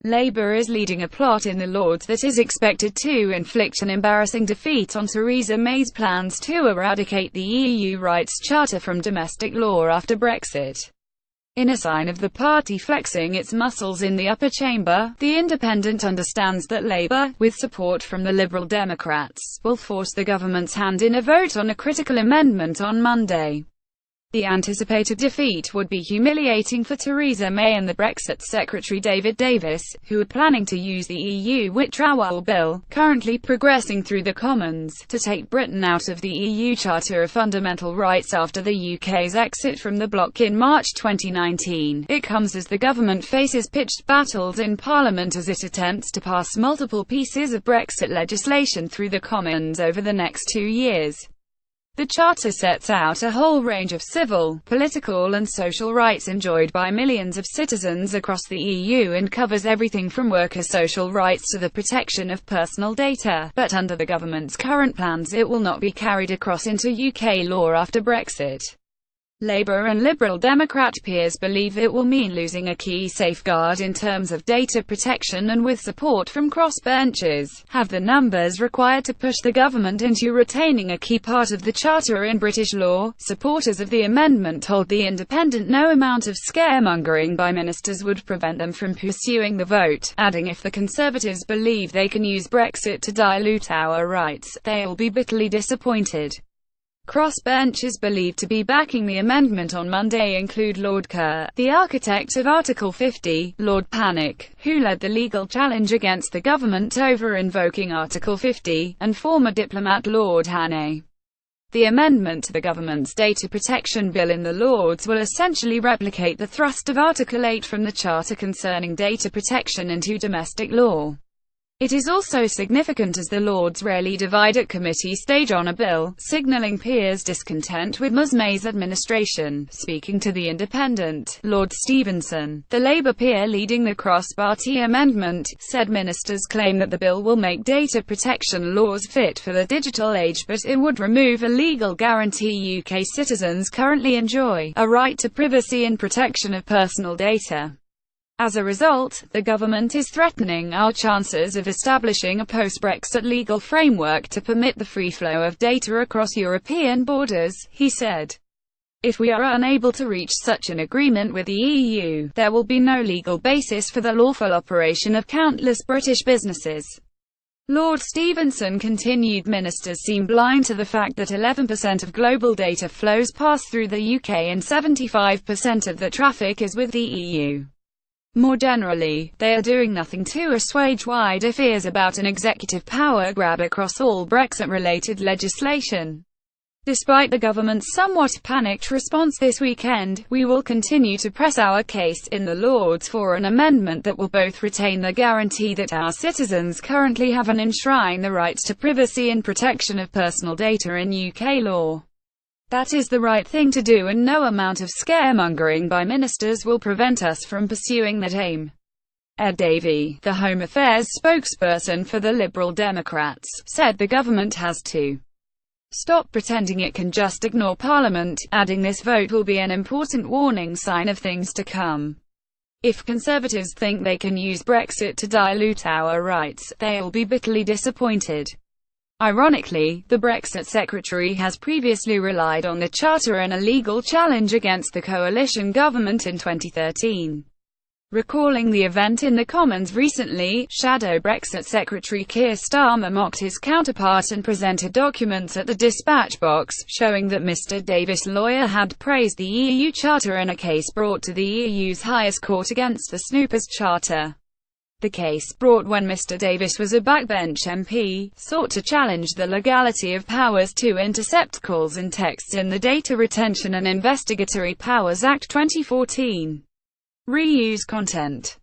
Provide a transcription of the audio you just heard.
Labour is leading a plot in the Lords that is expected to inflict an embarrassing defeat on Theresa May's plans to eradicate the EU Rights Charter from domestic law after Brexit. In a sign of the party flexing its muscles in the upper chamber, The Independent understands that Labour, with support from the Liberal Democrats, will force the government's hand in a vote on a critical amendment on Monday. The anticipated defeat would be humiliating for Theresa May and the Brexit Secretary David Davis, who are planning to use the EU Withdrawal Bill, currently progressing through the Commons, to take Britain out of the EU Charter of Fundamental Rights after the UK's exit from the bloc in March 2019. It comes as the government faces pitched battles in Parliament as it attempts to pass multiple pieces of Brexit legislation through the Commons over the next 2 years. The Charter sets out a whole range of civil, political and social rights enjoyed by millions of citizens across the EU and covers everything from worker social rights to the protection of personal data, but under the government's current plans it will not be carried across into UK law after Brexit. Labour and Liberal Democrat peers believe it will mean losing a key safeguard in terms of data protection and, with support from crossbenchers, have the numbers required to push the government into retaining a key part of the Charter in British law. Supporters of the amendment told The Independent no amount of scaremongering by ministers would prevent them from pursuing the vote, adding if the Conservatives believe they can use Brexit to dilute our rights, they'll be bitterly disappointed. Crossbenchers believed to be backing the amendment on Monday include Lord Kerr, the architect of Article 50, Lord Pannick, who led the legal challenge against the government over invoking Article 50, and former diplomat Lord Hannay. The amendment to the government's data protection bill in the Lords will essentially replicate the thrust of Article 8 from the Charter concerning data protection into domestic law. It is also significant as the Lords rarely divide at committee stage on a bill, signalling peers' discontent with May's administration. Speaking to The Independent, Lord Stevenson, the Labour peer leading the cross-party amendment, said ministers claim that the bill will make data protection laws fit for the digital age, but it would remove a legal guarantee UK citizens currently enjoy, a right to privacy and protection of personal data. As a result, the government is threatening our chances of establishing a post-Brexit legal framework to permit the free flow of data across European borders, he said. If we are unable to reach such an agreement with the EU, there will be no legal basis for the lawful operation of countless British businesses. Lord Stevenson continued, ministers seem blind to the fact that 11% of global data flows pass through the UK and 75% of the traffic is with the EU. More generally, they are doing nothing to assuage wider fears about an executive power grab across all Brexit-related legislation. Despite the government's somewhat panicked response this weekend, we will continue to press our case in the Lords for an amendment that will both retain the guarantee that our citizens currently have and enshrine the rights to privacy and protection of personal data in UK law. That is the right thing to do, and no amount of scaremongering by ministers will prevent us from pursuing that aim. Ed Davey, the Home Affairs spokesperson for the Liberal Democrats, said the government has to stop pretending it can just ignore Parliament, adding this vote will be an important warning sign of things to come. If Conservatives think they can use Brexit to dilute our rights, they'll be bitterly disappointed. Ironically, the Brexit Secretary has previously relied on the Charter in a legal challenge against the coalition government in 2013. Recalling the event in the Commons recently, Shadow Brexit Secretary Keir Starmer mocked his counterpart and presented documents at the dispatch box, showing that Mr Davis' lawyer had praised the EU Charter in a case brought to the EU's highest court against the Snoopers Charter. The case, brought when Mr Davis was a backbench MP, sought to challenge the legality of powers to intercept calls and texts in the Data Retention and Investigatory Powers Act 2014. Reuse content.